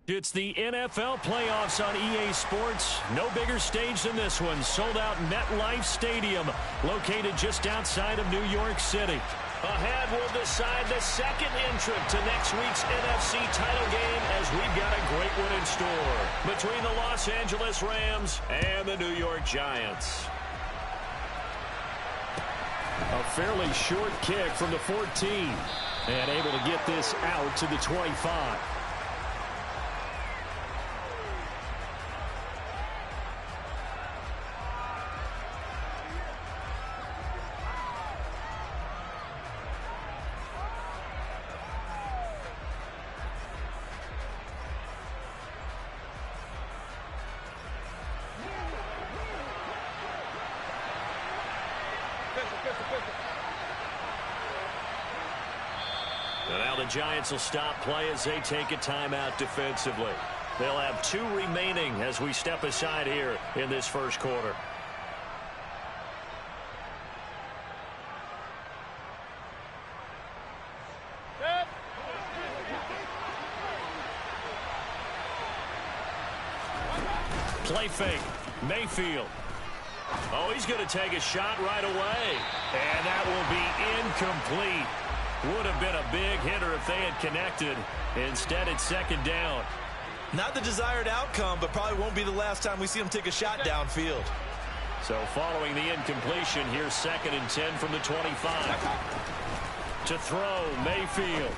It's the NFL playoffs on EA Sports. No bigger stage than this one. Sold out MetLife Stadium, located just outside of New York City. Ahead, we'll decide the second entrant to next week's NFC title game as we've got a great one in store between the Los Angeles Rams and the New York Giants. A fairly short kick from the 14 and able to get this out to the 25. And now the Giants will stop play as they take a timeout defensively. They'll have 2 remaining as we step aside here in this first quarter. Play fake. Mayfield. Oh, he's going to take a shot right away. And that will be incomplete. Would have been a big hitter if they had connected. Instead, it's second down. Not the desired outcome, but probably won't be the last time we see him take a shot downfield. So following the incompletion, here's 2nd and 10 from the 25. To throw, Mayfield.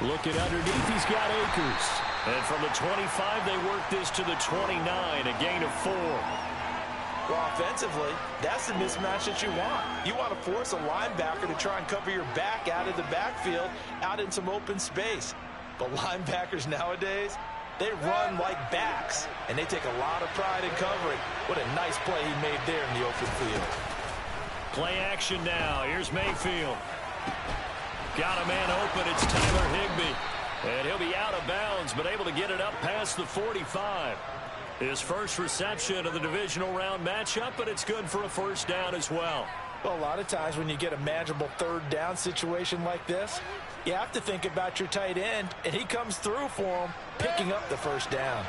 Looking underneath, he's got Akers. And from the 25, they work this to the 29, a gain of 4. Well, offensively, that's the mismatch that you want. You want to force a linebacker to try and cover your back out of the backfield, out in some open space. But linebackers nowadays, they run like backs, and they take a lot of pride in covering. What a nice play he made there in the open field. Play action now. Here's Mayfield. Got a man open. It's Tyler Higbee. And he'll be out of bounds, but able to get it up past the 45. His first reception of the divisional round matchup, but it's good for a first down as well. Well, a lot of times when you get a manageable third down situation like this, you have to think about your tight end, and he comes through for him, picking up the first down.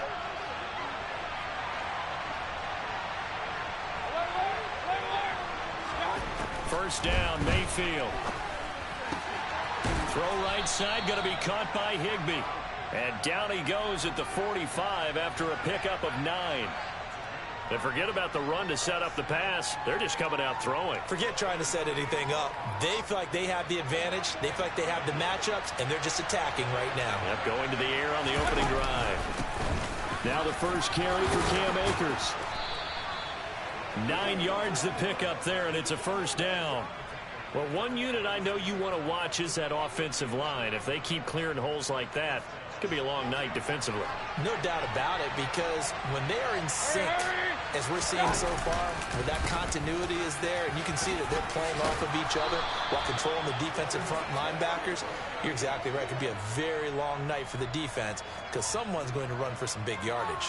First down, Mayfield. Throw right side, going to be caught by Higbee. And down he goes at the 45 after a pickup of 9. And forget about the run to set up the pass. They're just coming out throwing. Forget trying to set anything up. They feel like they have the advantage. They feel like they have the matchups, and they're just attacking right now. Yep, going to the air on the opening drive. Now the first carry for Cam Akers. 9 yards the pickup there, and it's a first down. Well, one unit I know you want to watch is that offensive line. If they keep clearing holes like that, could be a long night defensively. No doubt about it, because when they are in sync, as we're seeing so far, where that continuity is there, and you can see that they're playing off of each other while controlling the defensive front linebackers, you're exactly right. It could be a very long night for the defense because someone's going to run for some big yardage.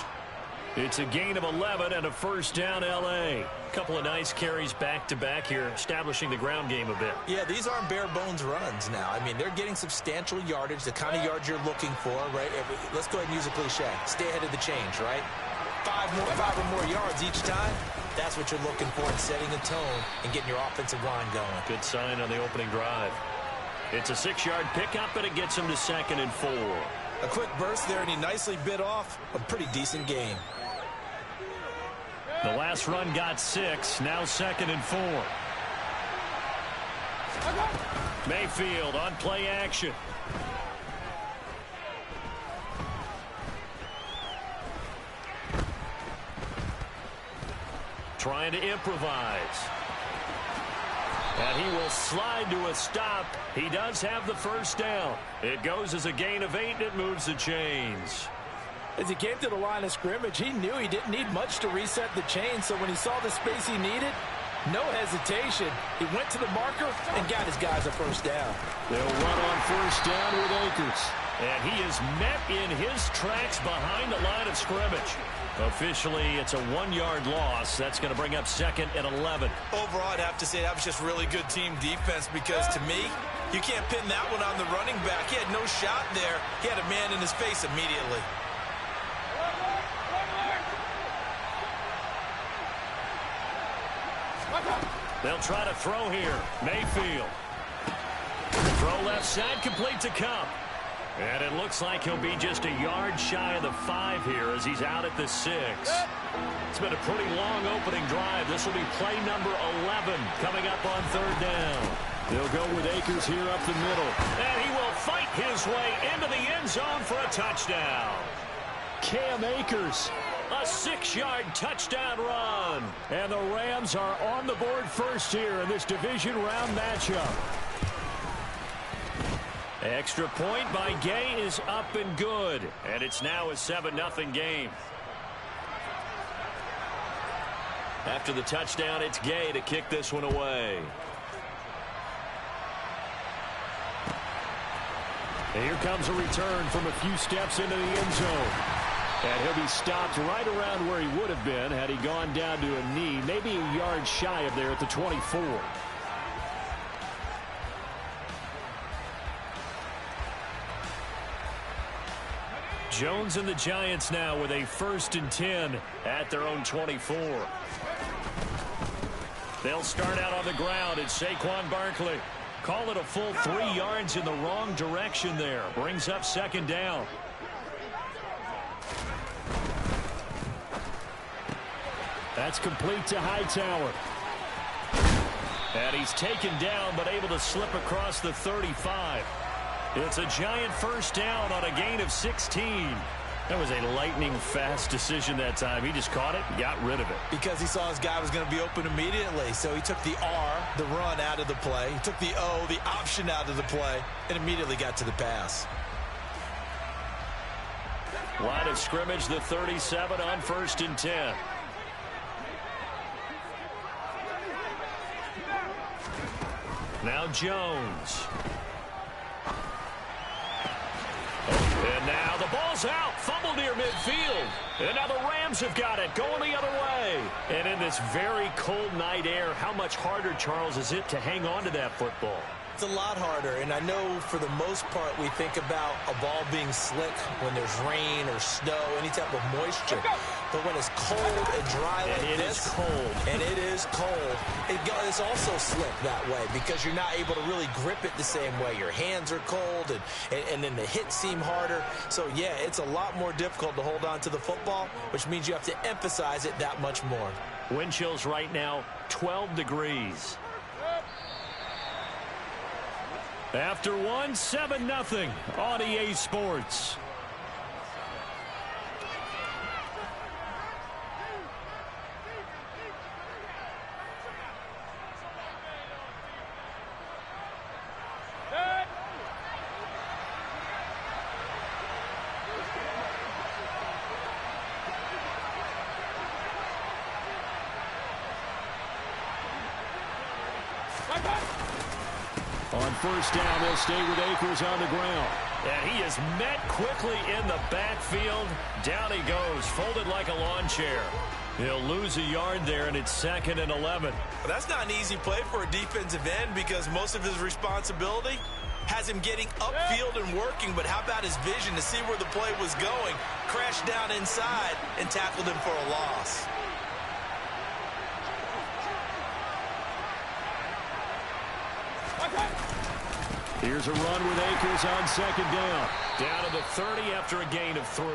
It's a gain of 11 and a first down, L.A. Couple of nice carries back-to-back here, establishing the ground game a bit. Yeah, these aren't bare-bones runs now. I mean, they're getting substantial yardage, the kind of yards you're looking for, right? Let's go ahead and use a cliche. Stay ahead of the change, right? Five or more yards each time. That's what you're looking for in setting a tone and getting your offensive line going. Good sign on the opening drive. It's a 6-yard pickup, and it gets him to 2nd and 4. A quick burst there, and he nicely bit off a pretty decent gain. The last run got 6, now 2nd and 4. Mayfield on play action. Trying to improvise. And he will slide to a stop. He does have the first down. It goes as a gain of 8, and it moves the chains. As he came to the line of scrimmage, he knew he didn't need much to reset the chain, so when he saw the space he needed, no hesitation. He went to the marker and got his guys a first down. They'll run on first down with Akers. And he is met in his tracks behind the line of scrimmage. Officially, it's a 1-yard loss. That's going to bring up 2nd and 11. Overall, I'd have to say that was just really good team defense because, to me, You can't pin that one on the running back. He had no shot there. He had a man in his face immediately. They'll try to throw here. Mayfield. Throw left side, complete to Cup. And it looks like he'll be just a yard shy of the 5 here as he's out at the 6. It's been a pretty long opening drive. This will be play number 11 coming up on 3rd down. They'll go with Akers here up the middle. And he will fight his way into the end zone for a touchdown. Cam Akers, a 6-yard touchdown run. And the Rams are on the board first here in this division round matchup. Extra point by Gay is up and good. And it's now a 7-0 game. After the touchdown, it's Gay to kick this one away. And here comes a return from a few steps into the end zone. And he'll be stopped right around where he would have been had he gone down to a knee, maybe a yard shy of there at the 24. Jones and the Giants now with a 1st and 10 at their own 24. They'll start out on the ground. It's Saquon Barkley. Call it a full 3 yards in the wrong direction there. Brings up 2nd down. That's complete to Hightower. And he's taken down but able to slip across the 35. It's a Giant 1st down on a gain of 16. That was a lightning-fast decision that time. He just caught it and got rid of it. Because he saw his guy was going to be open immediately. So he took the R, the run, out of the play. He took the O, the option, out of the play, and immediately got to the pass. Line of scrimmage, the 37 on 1st and 10. Now Jones. And now the ball's out. Fumble near midfield. And now the Rams have got it. Going the other way. And in this very cold night air, how much harder, Charles, is it to hang on to that football? It's a lot harder, and I know for the most part we think about a ball being slick when there's rain or snow, any type of moisture. But when it's cold and dry like this, and it is cold, it's also slick that way because you're not able to really grip it the same way. Your hands are cold, and then the hits seem harder. So, yeah, it's a lot more difficult to hold on to the football, which means you have to emphasize it that much more. Wind chills right now, 12 degrees. After 7-0 on EA Sports. On 1st down, they'll stay with Akers on the ground. And he is met quickly in the backfield. Down he goes, folded like a lawn chair. He'll lose a yard there, and it's 2nd and 11. Well, that's not an easy play for a defensive end because most of his responsibility has him getting upfield and working. But how about his vision to see where the play was going? Crashed down inside and tackled him for a loss. Here's a run with Akers on 2nd down. Down to the 30 after a gain of 3.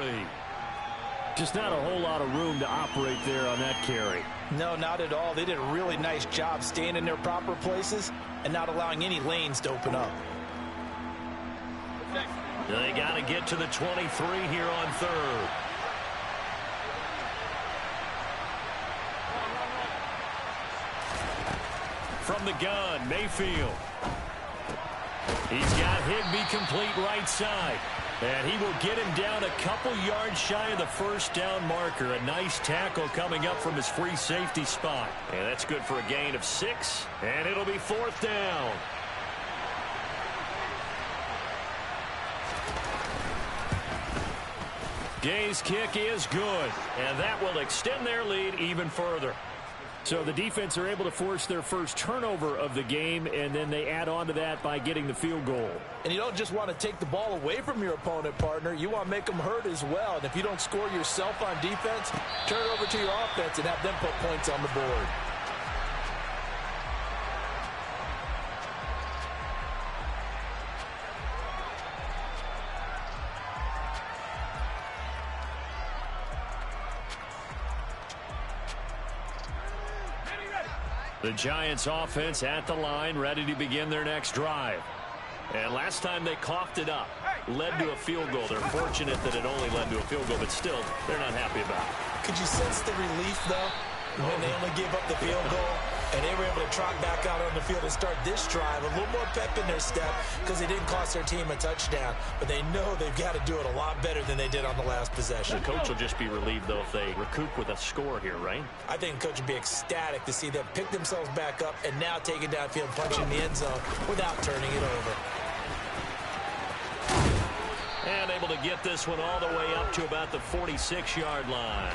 Just not a whole lot of room to operate there on that carry. No, not at all. They did a really nice job staying in their proper places and not allowing any lanes to open up. They got to get to the 23 here on 3rd. From the gun, Mayfield. He's got Higbee complete right side. And he will get him down a couple yards shy of the 1st down marker. A nice tackle coming up from his free safety spot. And that's good for a gain of 6. And it'll be 4th down. Gay's kick is good. And that will extend their lead even further. So the defense are able to force their first turnover of the game, and then they add on to that by getting the field goal. And you don't just want to take the ball away from your opponent, partner. You want to make them hurt as well. And if you don't score yourself on defense, turn it over to your offense and have them put points on the board. The Giants offense at the line, ready to begin their next drive. And last time they coughed it up, led to a field goal. They're fortunate that it only led to a field goal, but still, they're not happy about it. Could you sense the relief, though, when they only gave up the field goal and they were able to trot back out on the field and start this drive? A little more pep in their step because they didn't cost their team a touchdown, but they know they've got to do it a lot better than they did on the last possession. The coach will just be relieved, though, if they recoup with a score here, right? I think the coach would be ecstatic to see them pick themselves back up and now take it downfield, punch in the end zone without turning it over. And able to get this one all the way up to about the 46-yard line.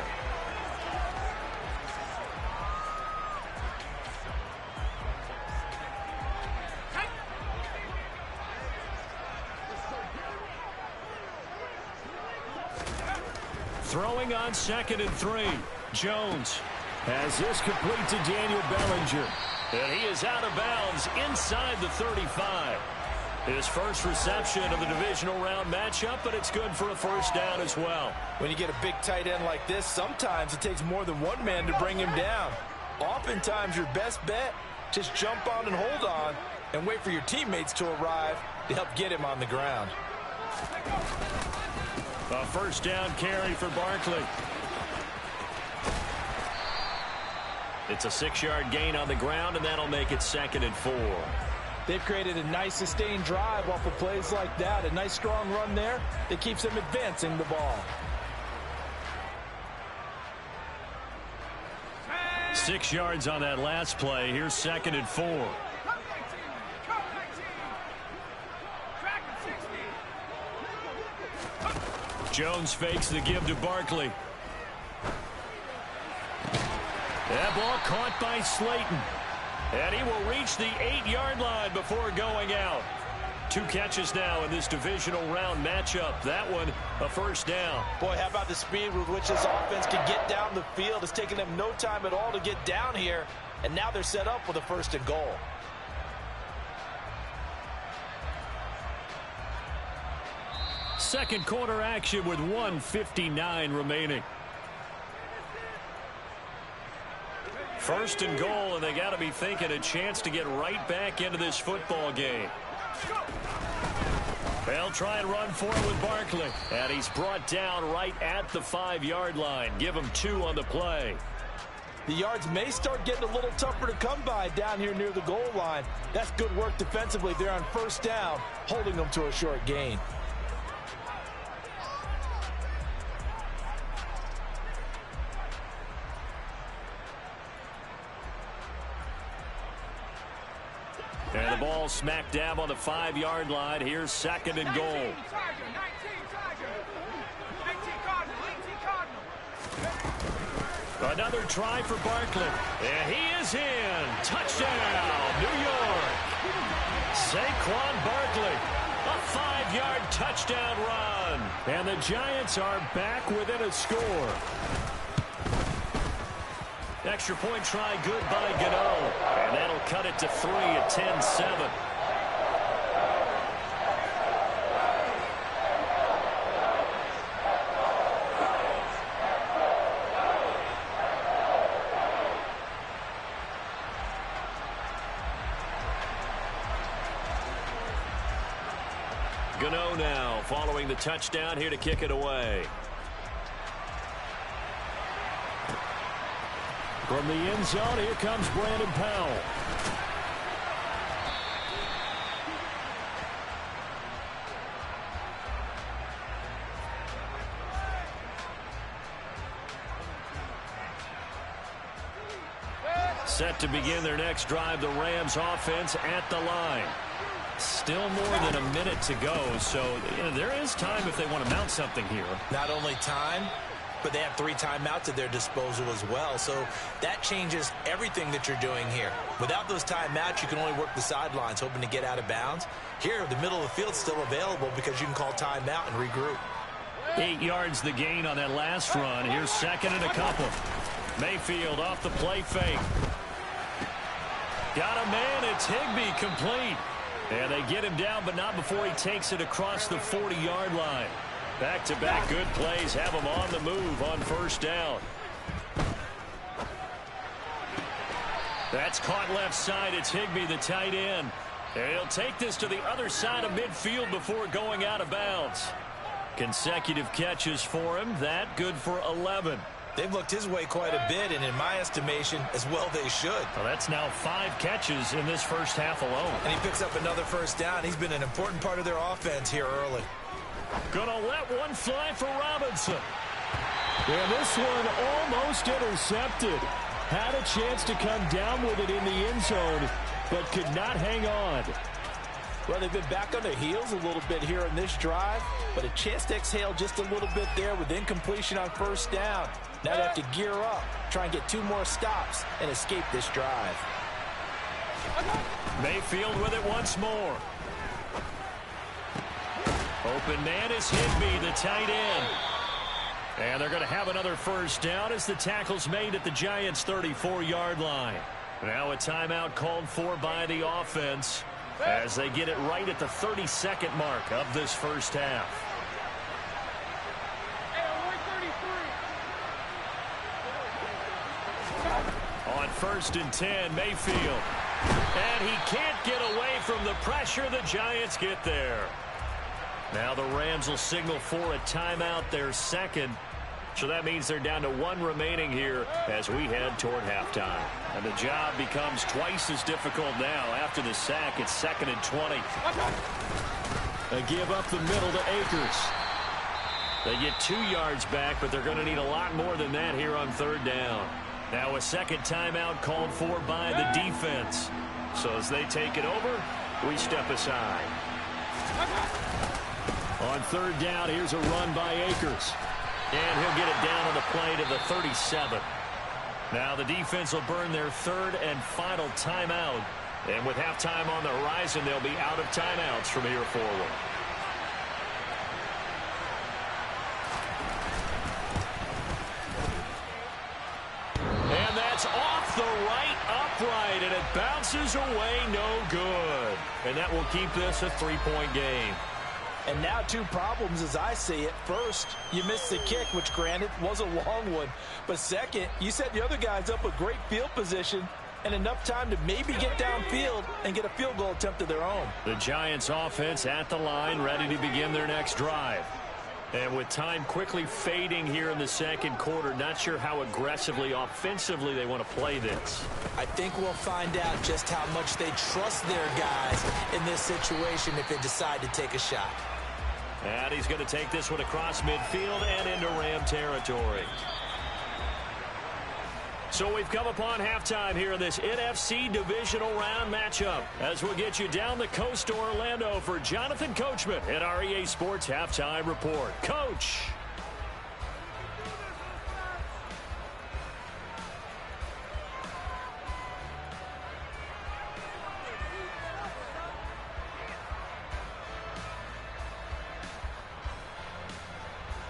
Throwing on 2nd and 3. Jones has this complete to Daniel Bellinger. And he is out of bounds inside the 35. His first reception of the divisional round matchup, but it's good for a first down as well. When you get a big tight end like this, sometimes it takes more than one man to bring him down. Oftentimes your best bet, just jump on and hold on and wait for your teammates to arrive to help get him on the ground. A first down carry for Barkley. It's a 6-yard gain on the ground, and that'll make it 2nd and 4. They've created a nice sustained drive off of plays like that. A nice strong run there that keeps them advancing the ball. 6 yards on that last play. Here's 2nd and 4. Jones fakes the give to Barkley. That ball caught by Slayton. And he will reach the 8-yard line before going out. 2 catches now in this divisional round matchup. That one, a first down. Boy, how about the speed with which this offense can get down the field? It's taken them no time at all to get down here. And now they're set up with a 1st and goal. Second quarter action with 1:59 remaining. 1st and goal, and they got to be thinking a chance to get right back into this football game. They'll try and run for it with Barkley. And he's brought down right at the 5-yard line. Give him 2 on the play. The yards may start getting a little tougher to come by down here near the goal line. That's good work defensively. They're on 1st down, holding them to a short gain. And the ball smack dab on the 5-yard line. Here's 2nd and goal. Another try for Barkley. And he is in. Touchdown, New York. Saquon Barkley. A 5-yard touchdown run. And the Giants are back within a score. Extra point try good by Gano. And that'll cut it to 3 at 10-7. Gano now following the touchdown here to kick it away. From the end zone, here comes Brandon Powell. Set to begin their next drive, the Rams offense at the line. Still more than a minute to go, so there is time if they want to mount something here. Not only time, but they have 3 timeouts at their disposal as well. So that changes everything that you're doing here. Without those timeouts, you can only work the sidelines, hoping to get out of bounds. Here, the middle of the field's still available because you can call timeout and regroup. 8 yards the gain on that last run. Here's second and a couple. Mayfield off the play fake. Got a man. It's Higbee complete. And they get him down, but not before he takes it across the 40-yard line. Back-to-back good plays have him on the move on first down. That's caught left side. It's Higbee, the tight end. And he'll take this to the other side of midfield before going out of bounds. Consecutive catches for him. That good for 11. They've looked his way quite a bit, and in my estimation, as well they should. Well, that's now 5 catches in this first half alone. And he picks up another first down. He's been an important part of their offense here early. Gonna let one fly for Robinson. And this one almost intercepted. Had a chance to come down with it in the end zone, but could not hang on. Well, they've been back on their heels a little bit here in this drive, but a chance to exhale just a little bit there with incompletion on first down. Now they have to gear up, try and get 2 more stops, and escape this drive. Mayfield with it once more. Open man is Higbee, the tight end. And they're going to have another first down as the tackle's made at the Giants' 34-yard line. Now a timeout called for by the offense as they get it right at the 32nd mark of this first half. On 1st and 10, Mayfield. And he can't get away from the pressure. The Giants get there. Now the Rams will signal for a timeout, their second. So that means they're down to 1 remaining here as we head toward halftime. And the job becomes twice as difficult now. After the sack, it's 2nd and 20. They give up the middle to Akers. They get 2 yards back, but they're going to need a lot more than that here on 3rd down. Now a second timeout called for by the defense. So as they take it over, we step aside. On 3rd down, here's a run by Akers. And he'll get it down on the play to the 37. Now the defense will burn their 3rd and final timeout. And with halftime on the horizon, they'll be out of timeouts from here forward. And that's off the right upright, and it bounces away no good. And that will keep this a 3-point game. And now 2 problems as I see it. First, you missed the kick, which granted was a long one. But second, you set the other guys up with great field position and enough time to maybe get downfield and get a field goal attempt of their own. The Giants offense at the line, ready to begin their next drive. And with time quickly fading here in the second quarter, not sure how aggressively, offensively they want to play this. I think we'll find out just how much they trust their guys in this situation if they decide to take a shot. And he's going to take this one across midfield and into Ram territory. So we've come upon halftime here in this NFC divisional round matchup as we'll get you down the coast to Orlando for Jonathan Coachman at our EA Sports Halftime Report. Coach.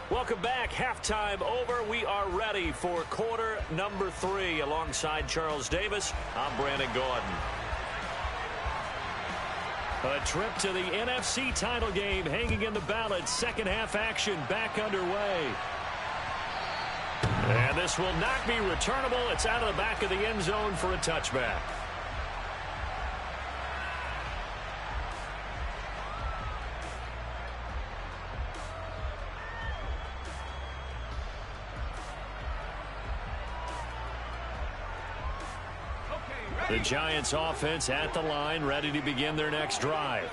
Welcome back. Halftime over. We are ready for quarter number 3. Alongside Charles Davis, I'm Brandon Gordon. A trip to the NFC title game hanging in the balance. Second half action back underway. And this will not be returnable. It's out of the back of the end zone for a touchback. The Giants offense at the line, ready to begin their next drive.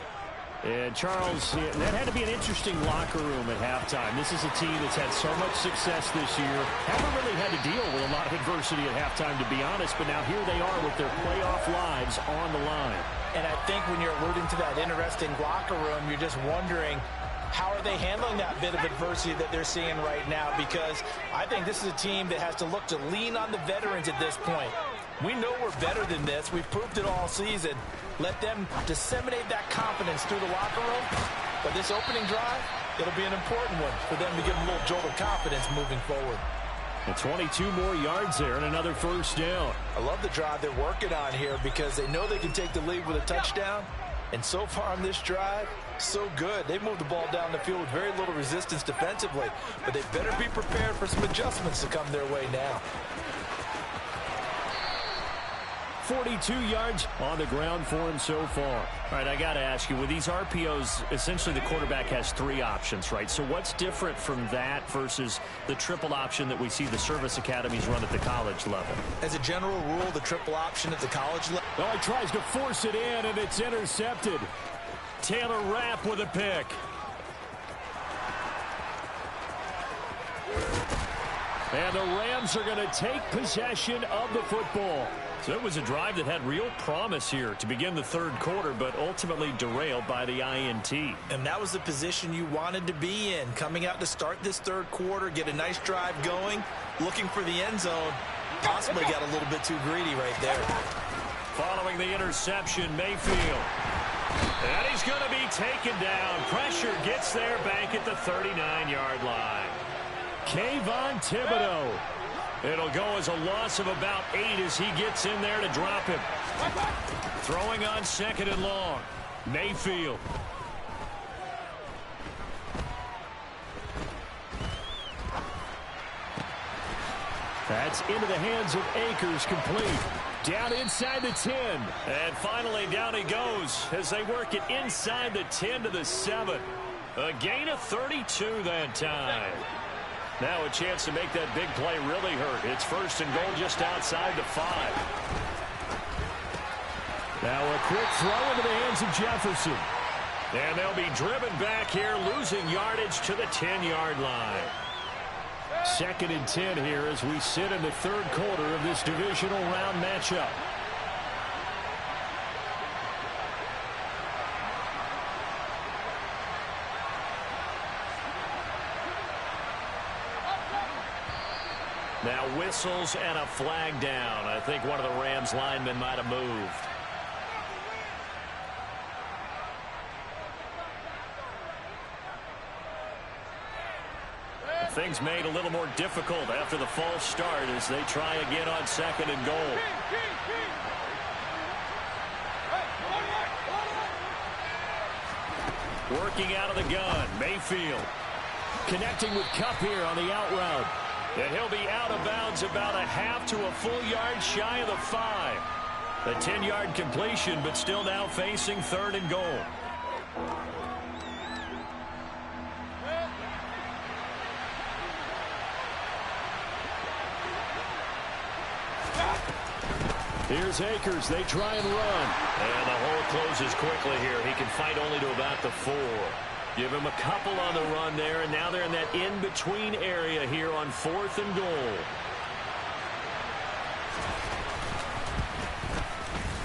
And Charles, that had to be an interesting locker room at halftime. This is a team that's had so much success this year. Haven't really had to deal with a lot of adversity at halftime, to be honest. But now here they are with their playoff lives on the line. And I think when you're alluding to that interesting locker room, you're just wondering How are they handling that bit of adversity that they're seeing right now? Because I think this is a team that has to look to lean on the veterans at this point. We know we're better than this. We've proved it all season. Let them disseminate that confidence through the locker room. But this opening drive, it'll be an important one for them to give them a little jolt of confidence moving forward. And 22 more yards there and another first down. I love the drive they're working on here because they know they can take the lead with a touchdown. And so far on this drive, so good. They moved the ball down the field with very little resistance defensively. But they better be prepared for some adjustments to come their way now. 42 yards on the ground for him so far. All right, I got to ask you, with these RPOs, essentially the quarterback has 3 options, right? So what's different from that versus the triple option that we see the service academies run at the college level? As a general rule, the triple option at the college level. Oh, he tries to force it in, and it's intercepted. Taylor Rapp with a pick. And the Rams are going to take possession of the football. So it was a drive that had real promise here to begin the third quarter, but ultimately derailed by the INT. And that was the position you wanted to be in. Coming out to start this third quarter, get a nice drive going, looking for the end zone. Possibly got a little bit too greedy right there. Following the interception, Mayfield. And he's going to be taken down. Pressure gets there back at the 39-yard line. Kayvon Thibodeau. It'll go as a loss of about 8 as he gets in there to drop him. Throwing on second and long. Mayfield. That's into the hands of Akers, complete. Down inside the 10. And finally down he goes as they work it inside the 10 to the 7. A gain of 32 that time. Now a chance to make that big play really hurt. It's first and goal just outside the 5. Now a quick throw into the hands of Jefferson. And they'll be driven back here, losing yardage to the 10-yard line. Second and 10 here as we sit in the third quarter of this divisional round matchup. Now whistles and a flag down. I think one of the Rams linemen might have moved. Things made a little more difficult after the false start as they try again on second and goal. Working out of the gun, Mayfield. Connecting with Kupp here on the out route. And he'll be out of bounds about a half to a full yard shy of the 5. A 10-yard completion, but still now facing third and goal. Here's Akers. They try and run. And the hole closes quickly here. He can fight only to about the 4. Give him a couple on the run there, and now they're in that in-between area here on fourth and goal.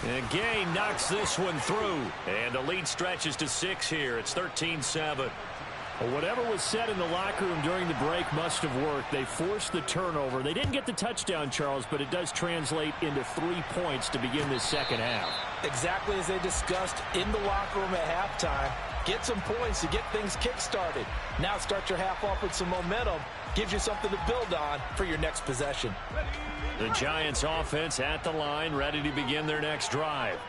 And Gay knocks this one through. And the lead stretches to 6 here. It's 13-7. Well, whatever was said in the locker room during the break must have worked. They forced the turnover. They didn't get the touchdown, Charles, but it does translate into 3 points to begin this second half. Exactly as they discussed in the locker room at halftime. Get some points to get things kick-started. Now start your half off with some momentum. Gives you something to build on for your next possession. The Giants offense at the line, ready to begin their next drive.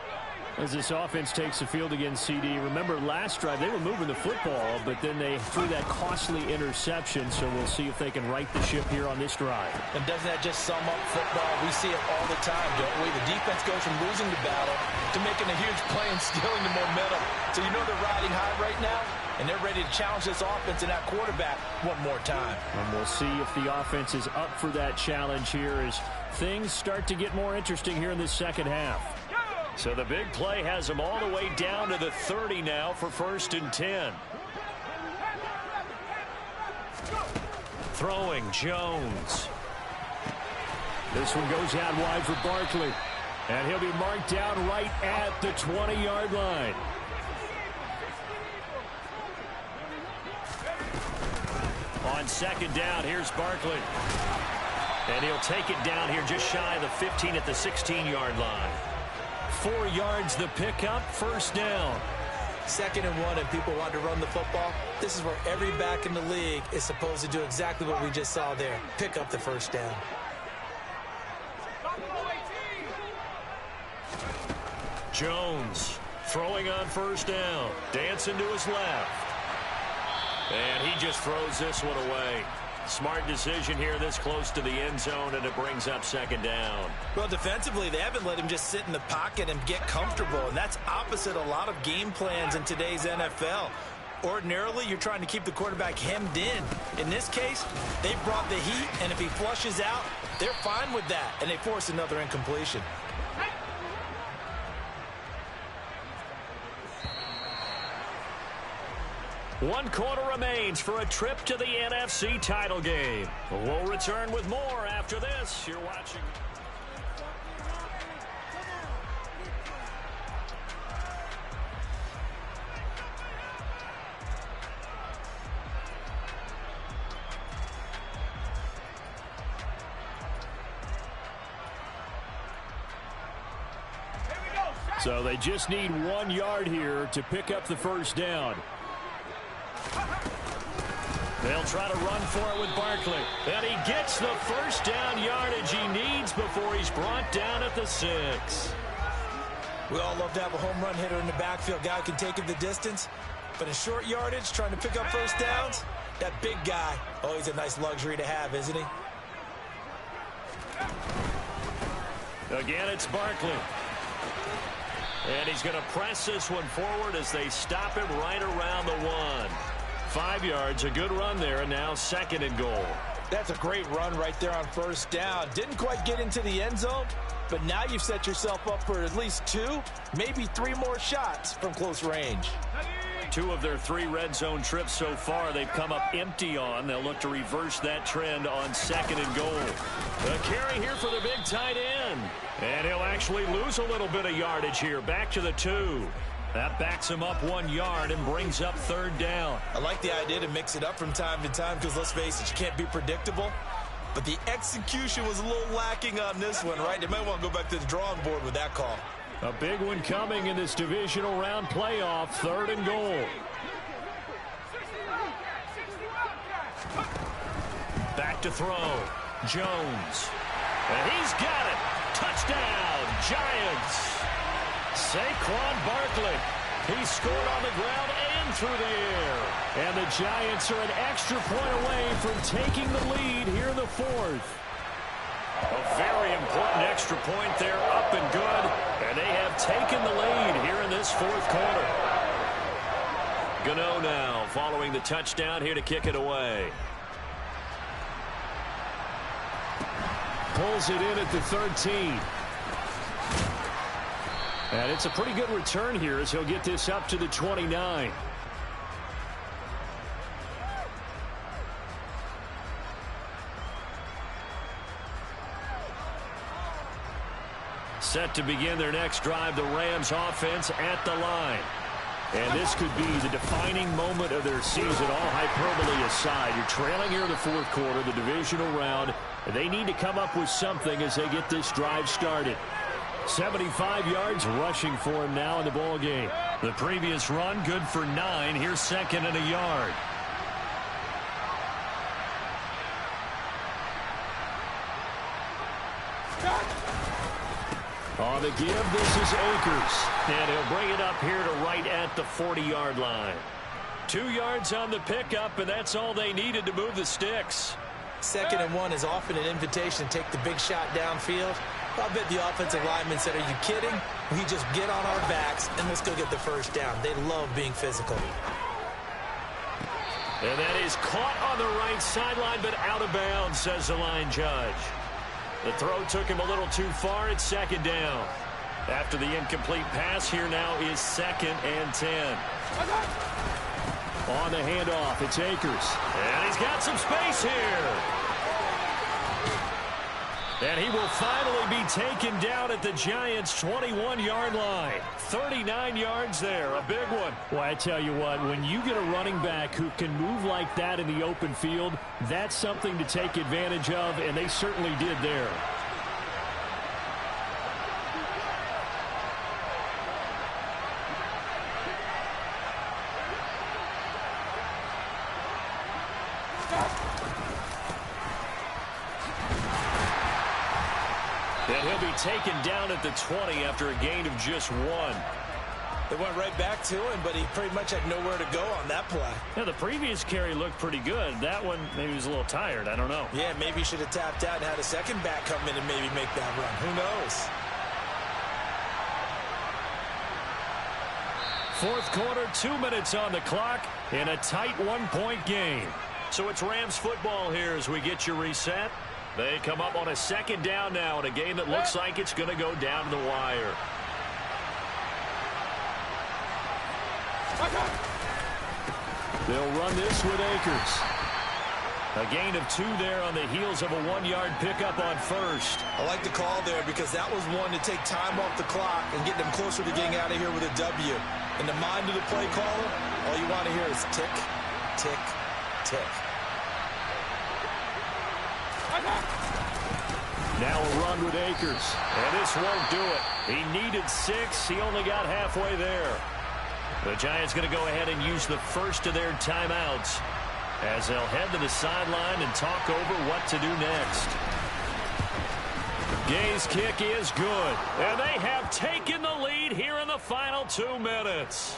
As this offense takes the field against CD, remember last drive they were moving the football, but then they threw that costly interception, so we'll see if they can right the ship here on this drive. And doesn't that just sum up football? We see it all the time, don't we? The defense goes from losing the battle to making a huge play and stealing the momentum. So you know they're riding high right now, and they're ready to challenge this offense and that quarterback one more time. And we'll see if the offense is up for that challenge here as things start to get more interesting here in this second half. So the big play has them all the way down to the 30 now for first and 10. Throwing Jones. This one goes out wide for Barkley. And he'll be marked down right at the 20-yard line. on second down. Here's Barkley. And he'll take it down here just shy of the 15 at the 16-yard line. 4 yards the pickup, first down. 2nd and 1, and people want to run the football. This is where every back in the league is supposed to do exactly what we just saw there. Pick up the first down. Jones throwing on first down. Dancing to his left. And he just throws this one away. Smart decision here this close to the end zone, and it brings up second down. Well, defensively, they haven't let him just sit in the pocket and get comfortable, and that's opposite a lot of game plans in today's NFL. Ordinarily, you're trying to keep the quarterback hemmed in. In this case, they brought the heat, and if he flushes out, they're fine with that, and they force another incompletion. One quarter remains for a trip to the NFC title game. We'll return with more after this. You're watching. So they just need 1 yard here to pick up the first down. They'll try to run for it with Barkley. And he gets the first down yardage he needs before he's brought down at the 6. We all love to have a home run hitter in the backfield. Guy who can take it the distance. But in short yardage, trying to pick up first downs, that big guy, always a nice luxury to have, isn't he? Again, it's Barkley. And he's going to press this one forward as they stop him right around the 1. 5 yards, a good run there, and now 2nd and goal. That's a great run right there on first down. Didn't quite get into the end zone, but now you've set yourself up for at least 2, maybe 3 more shots from close range. 2 of their 3 red zone trips so far they've come up empty on. They'll look to reverse that trend on 2nd and goal. The carry here for the big tight end. And he'll actually lose a little bit of yardage here. Back to the 2. That backs him up 1 yard and brings up 3rd down. I like the idea to mix it up from time to time because, let's face it, you can't be predictable. But the execution was a little lacking on this one, right? They might want to go back to the drawing board with that call. A big one coming in this divisional round playoff. 3rd and goal. Back to throw. Jones. And he's got it. Touchdown, Giants. Saquon Barkley. He scored on the ground and through the air. And the Giants are an extra point away from taking the lead here in the 4th. A very important extra point there, up and good. And they have taken the lead here in this 4th quarter. Gano now following the touchdown here to kick it away. Pulls it in at the 13. And it's a pretty good return here as he'll get this up to the 29. Set to begin their next drive, the Rams offense at the line. And this could be the defining moment of their season, all hyperbole aside. You're trailing here in the 4th quarter, the divisional round. They need to come up with something as they get this drive started. 75 yards rushing for him now in the ball game. The previous run good for 9. Here's 2nd and a yard. On the give, this is Akers. And he'll bring it up here to right at the 40-yard line. 2 yards on the pickup, and that's all they needed to move the sticks. 2nd and 1 is often an invitation to take the big shot downfield. I bet the offensive lineman said, are you kidding? We just get on our backs and let's go get the first down. They love being physical. And that is caught on the right sideline, but out of bounds, says the line judge. The throw took him a little too far. It's 2nd down. After the incomplete pass, here now is 2nd and 10. On the handoff, it's Akers. And he's got some space here. And he will finally be taken down at the Giants' 21-yard line. 39 yards there, a big one. Well, I tell you what, when you get a running back who can move like that in the open field, that's something to take advantage of, and they certainly did there. And he'll be taken down at the 20 after a gain of just 1. They went right back to him, but he pretty much had nowhere to go on that play. Yeah, the previous carry looked pretty good. That one, maybe he was a little tired. I don't know. Yeah, maybe he should have tapped out and had a second back come in and maybe make that run. Who knows? Fourth quarter, 2 minutes on the clock in a tight one-point game. So it's Rams football here as we get you reset. They come up on a second down now in a game that looks like it's going to go down to the wire. They'll run this with Akers. A gain of 2 there on the heels of a 1-yard pickup on first. I like the call there because that was one to take time off the clock and get them closer to getting out of here with a W. In the mind of the play caller, all you want to hear is tick, tick, tick. Now a run with Akers. And this won't do it. He needed 6. He only got halfway there. The Giants going to go ahead and use the first of their timeouts as they'll head to the sideline and talk over what to do next. Gay's kick is good. And they have taken the lead here in the final 2 minutes.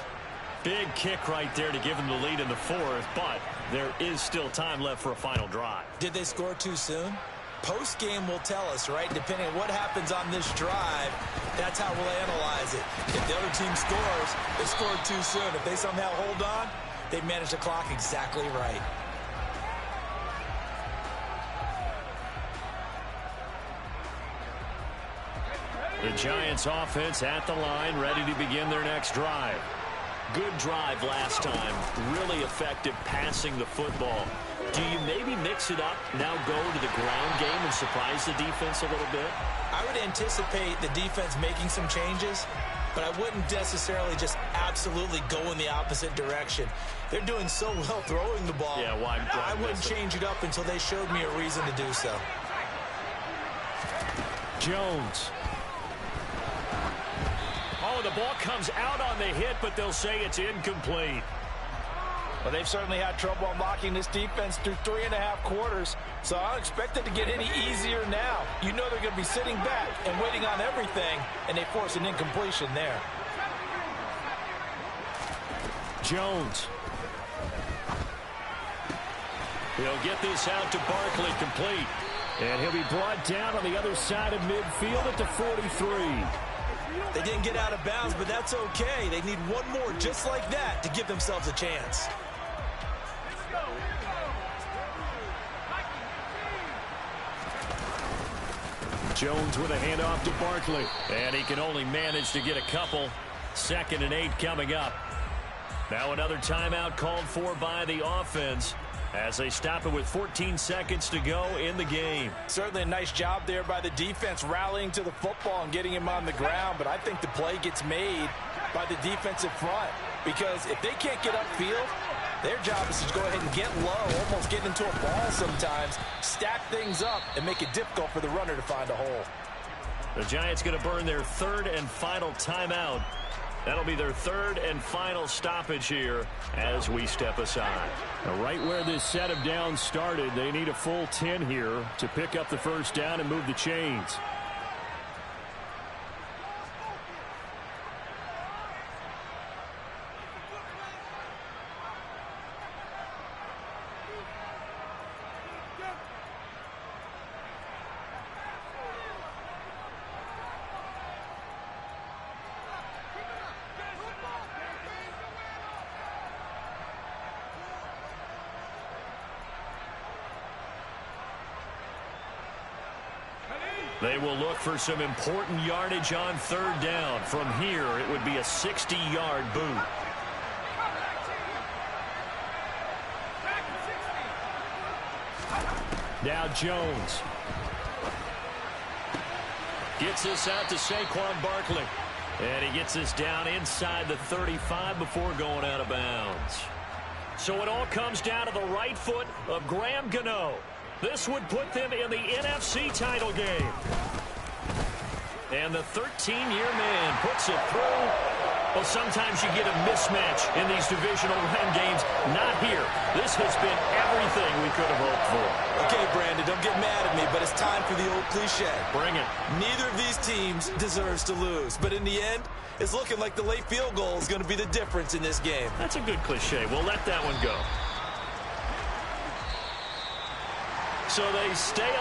Big kick right there to give them the lead in the fourth, but there is still time left for a final drive. Did they score too soon? Post-game will tell us, right? Depending on what happens on this drive, that's how we'll analyze it. If the other team scores, they scored too soon. If they somehow hold on, they managed the clock exactly right. The Giants offense at the line, ready to begin their next drive. Good drive last time. Really effective passing the football. Do you maybe mix it up, now go to the ground game and surprise the defense a little bit? I would anticipate the defense making some changes, but I wouldn't necessarily just absolutely go in the opposite direction. They're doing so well throwing the ball. Yeah, why I wouldn't change it up until they showed me a reason to do so. Jones. Oh, the ball comes out on the hit, but they'll say it's incomplete. Well, they've certainly had trouble unlocking this defense through 3.5 quarters, so I don't expect it to get any easier now. You know they're going to be sitting back and waiting on everything, and they force an incompletion there. Jones. He'll get this out to Barkley complete. And he'll be brought down on the other side of midfield at the 43. They didn't get out of bounds, but that's okay. They need one more just like that to give themselves a chance. Jones with a handoff to Barkley. And he can only manage to get a couple. 2nd and 8 coming up. Now another timeout called for by the offense as they stop it with 14 seconds to go in the game. Certainly a nice job there by the defense rallying to the football and getting him on the ground, but I think the play gets made by the defensive front because if they can't get upfield, their job is to go ahead and get low, almost get into a ball sometimes, stack things up, and make it difficult for the runner to find a hole. The Giants going to burn their 3rd and final timeout. That'll be their 3rd and final stoppage here as we step aside. Now, right where this set of downs started, they need a full 10 here to pick up the first down and move the chains. They will look for some important yardage on 3rd down. From here, it would be a 60-yard boot. Now Jones. Gets this out to Saquon Barkley. And he gets this down inside the 35 before going out of bounds. So it all comes down to the right foot of Graham Gano. This would put them in the NFC title game. And the 13-year man puts it through. Well, sometimes you get a mismatch in these divisional round games. Not here. This has been everything we could have hoped for. Okay, Brandon, don't get mad at me, but it's time for the old cliche. Bring it. Neither of these teams deserves to lose. But in the end, it's looking like the late field goal is going to be the difference in this game. That's a good cliche. We'll let that one go. So they stay alive.